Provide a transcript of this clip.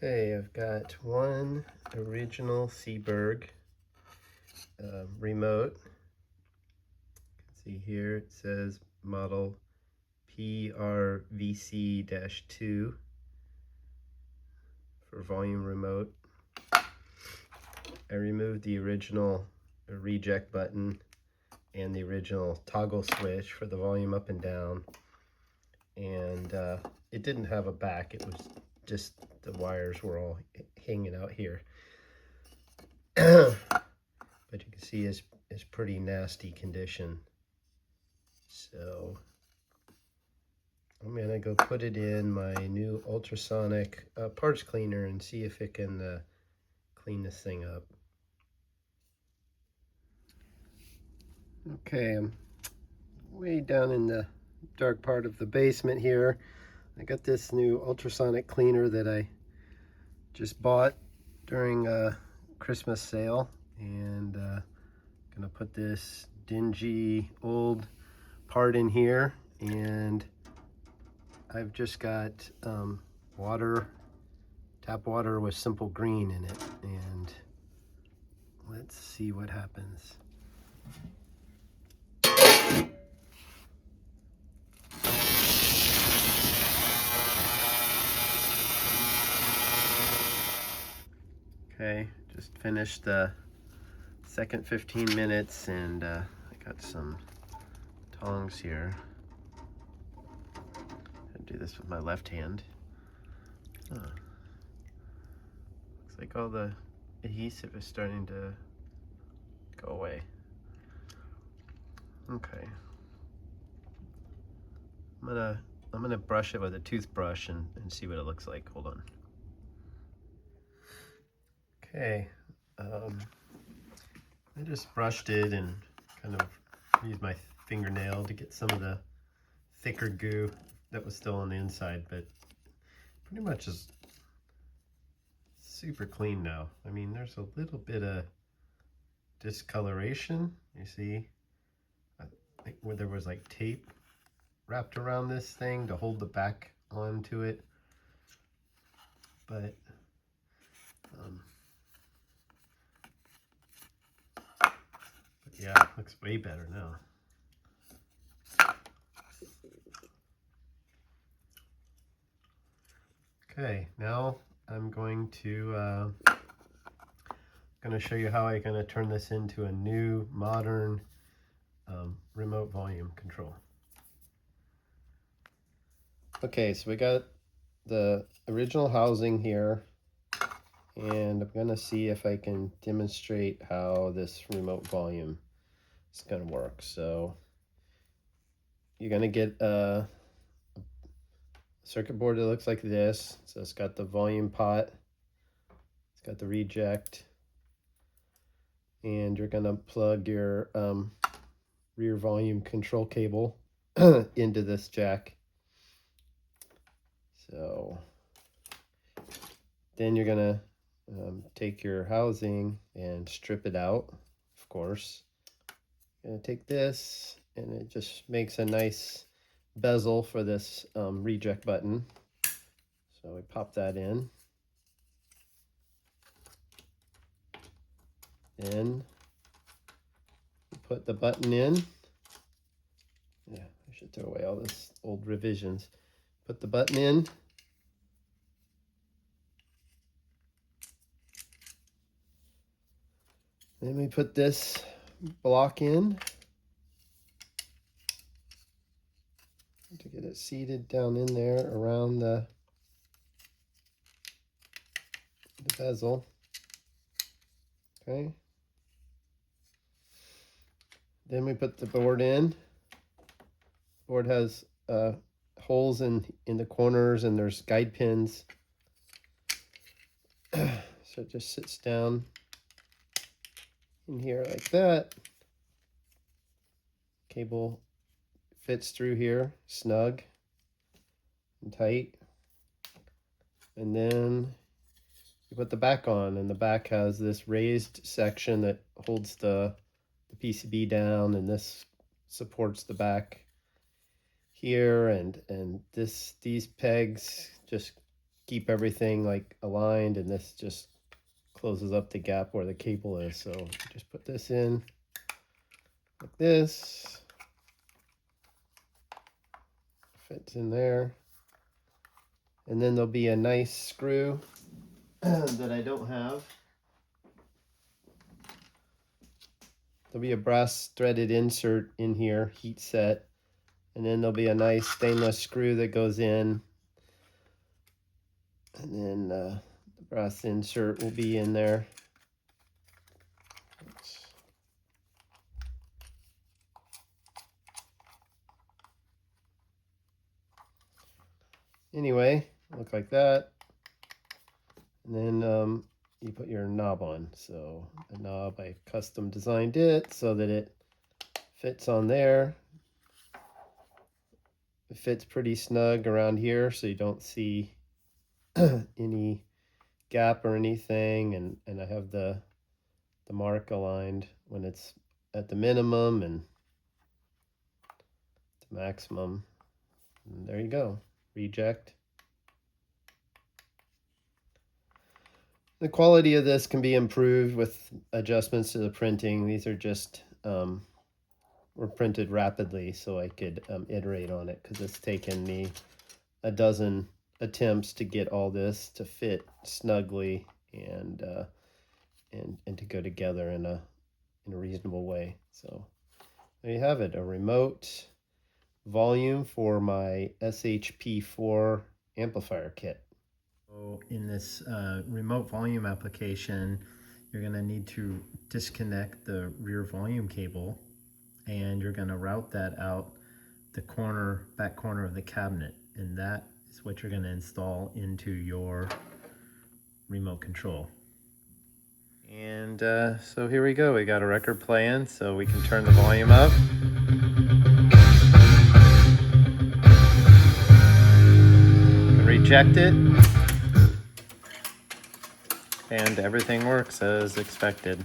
Okay, I've got one original Seeburg remote. You can see here it says model PRVC-2 for volume remote. I removed the original reject button and the original toggle switch for the volume up and down, and it didn't have a back. It was just the wires were all hanging out here. But you can see it's pretty nasty condition. So I'm gonna go put it in my new ultrasonic parts cleaner and see if it can clean this thing up. Okay, I'm way down in the dark part of the basement here. I got this new ultrasonic cleaner that I just bought during a Christmas sale, and gonna put this dingy old part in here, and I've just got water, tap water with simple green in it, and let's see what happens. Okay, just finished the second 15 minutes, and I got some tongs here. I do this with my left hand. Looks like all the adhesive is starting to go away. Okay. I'm gonna brush it with a toothbrush and see what it looks like. Hold on. Okay. I just brushed it and kind of used my fingernail to get some of the thicker goo that was still on the inside, but pretty much is super clean now. I mean, there's a little bit of discoloration, you see, I think where there was like tape wrapped around this thing to hold the back onto it, but yeah, it looks way better now. Okay, now I'm going to show you how I'm going to turn this into a new modern remote volume control. Okay, so we got the original housing here, and I'm going to see if I can demonstrate how this remote volume is going to work. So you're going to get a circuit board that looks like this. So it's got the volume pot, it's got the reject, and you're going to plug your rear volume control cable into this jack. So then you're gonna take your housing and strip it out, of course. You're gonna take this, and it just makes a nice bezel for this reject button. So we pop that in. Then we put the button in. Yeah, I should throw away all this old revisions. Put the button in. Then we put this block in to get it seated down in there around the bezel. Okay. Then we put the board in. The board has holes in the corners, and there's guide pins. So it just sits down in here like that. Cable fits through here, snug and tight. And then you put the back on, and the back has this raised section that holds the PCB down, and this supports the back here, and these pegs just keep everything like aligned, and this just closes up the gap where the cable is. So just put this in like this, fits in there, and then there'll be a nice screw that I don't have. There'll be a brass threaded insert in here, heat set, and then there'll be a nice stainless screw that goes in, and then the brass insert will be in there. Anyway, look like that, and then you put your knob on. So the knob, I custom designed it so that it fits on there. It fits pretty snug around here, so you don't see any gap or anything, and I have the mark aligned when it's at the minimum and the maximum. And there you go, reject. The quality of this can be improved with adjustments to the printing. These are just were printed rapidly, so I could iterate on it, because it's taken me a dozen attempts to get all this to fit snugly and to go together in a reasonable way. So there you have it, a remote volume for my SHP4 amplifier kit. So in this remote volume application, you're going to need to disconnect the rear volume cable, and you're going to route that out the back corner of the cabinet, and that is what you're going to install into your remote control. And so here we go. We got a record playing, so we can turn the volume up. Reject it, and everything works as expected.